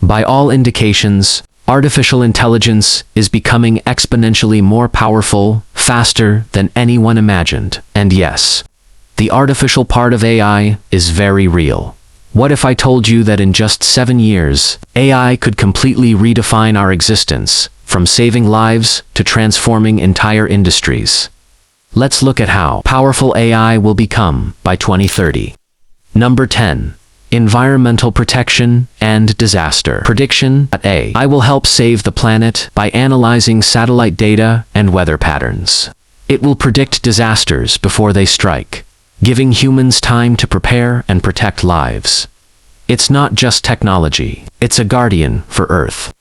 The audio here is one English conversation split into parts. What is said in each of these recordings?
By all indications, artificial intelligence is becoming exponentially more powerful, faster than anyone imagined. And yes, the artificial part of AI is very real. What if I told you that in just 7 years, AI could completely redefine our existence, from saving lives to transforming entire industries? Let's look at how powerful AI will become by 2030. Number 10. Environmental protection and disaster prediction. AI will help save the planet by analyzing satellite data and weather patterns. It will predict disasters before they strike, giving humans time to prepare and protect lives. It's not just technology, it's a guardian for Earth.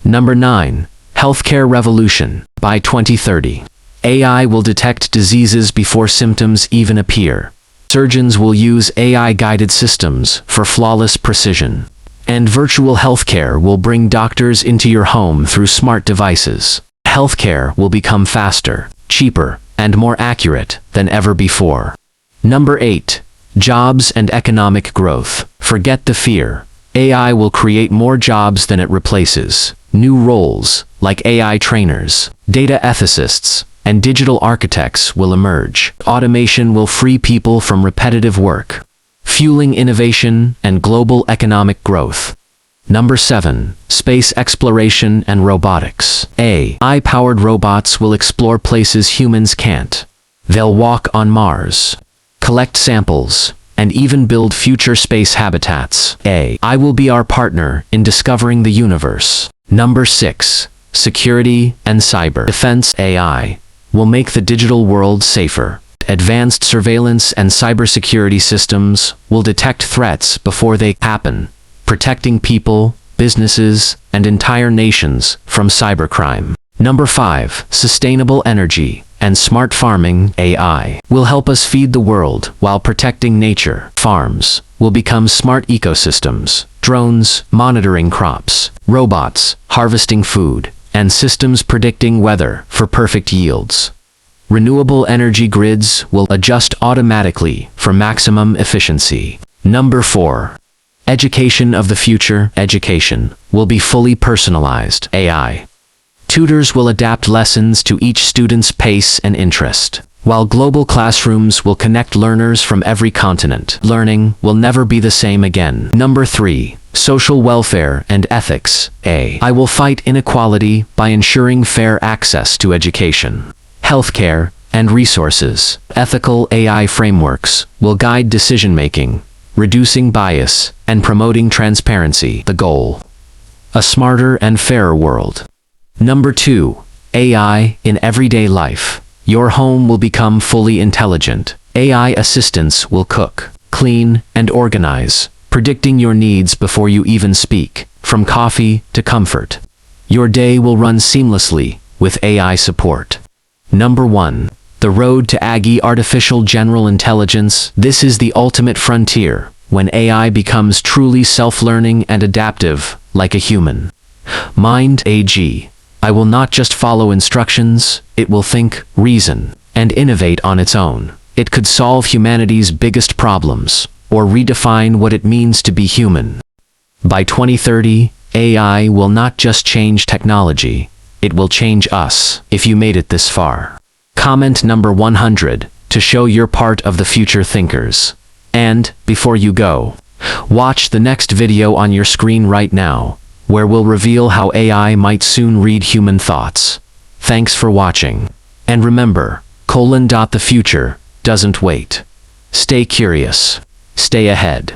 Number 9. Healthcare revolution. By 2030, AI will detect diseases before symptoms even appear. Surgeons will use AI-guided systems for flawless precision. And virtual healthcare will bring doctors into your home through smart devices. Healthcare will become faster, cheaper, and more accurate than ever before. Number 8. Jobs and economic growth. Forget the fear. AI will create more jobs than it replaces. New roles, like AI trainers, data ethicists, and digital architects will emerge. Automation will free people from repetitive work, fueling innovation and global economic growth. Number 7. Space exploration and robotics. AI-powered robots will explore places humans can't. They'll walk on Mars, collect samples, and even build future space habitats. AI will be our partner in discovering the universe. Number 6. Security and cyber defense. AI will make the digital world safer. Advanced surveillance and cybersecurity systems will detect threats before they happen, protecting people, businesses, and entire nations from cybercrime. Number 5. Sustainable energy and smart farming. AI will help us feed the world while protecting nature. Farms will become smart ecosystems. Drones monitoring crops, robots harvesting food, and systems predicting weather for perfect yields. Renewable energy grids will adjust automatically for maximum efficiency. Number 4. Education of the future. Education will be fully personalized. AI tutors will adapt lessons to each student's pace and interest, while global classrooms will connect learners from every continent. Learning will never be the same again. Number 3. Social welfare and ethics. AI will fight inequality by ensuring fair access to education, healthcare, and resources. Ethical AI frameworks will guide decision-making, reducing bias and promoting transparency. The goal: a smarter and fairer world. Number 2. AI in everyday life. Your home will become fully intelligent. AI assistants will cook, clean, and organize, predicting your needs before you even speak, from coffee to comfort. Your day will run seamlessly with AI support. Number 1. The road to AGI, artificial general intelligence. This is the ultimate frontier, when AI becomes truly self-learning and adaptive, like a human. Mind AG. I will not just follow instructions, it will think, reason, and innovate on its own. It could solve humanity's biggest problems, or redefine what it means to be human. By 2030, AI will not just change technology, it will change us. If you made it this far, comment number 100 to show you're part of the future thinkers. And, before you go, watch the next video on your screen right now, where we'll reveal how AI might soon read human thoughts. Thanks for watching. And remember, the future doesn't wait. Stay curious. Stay ahead.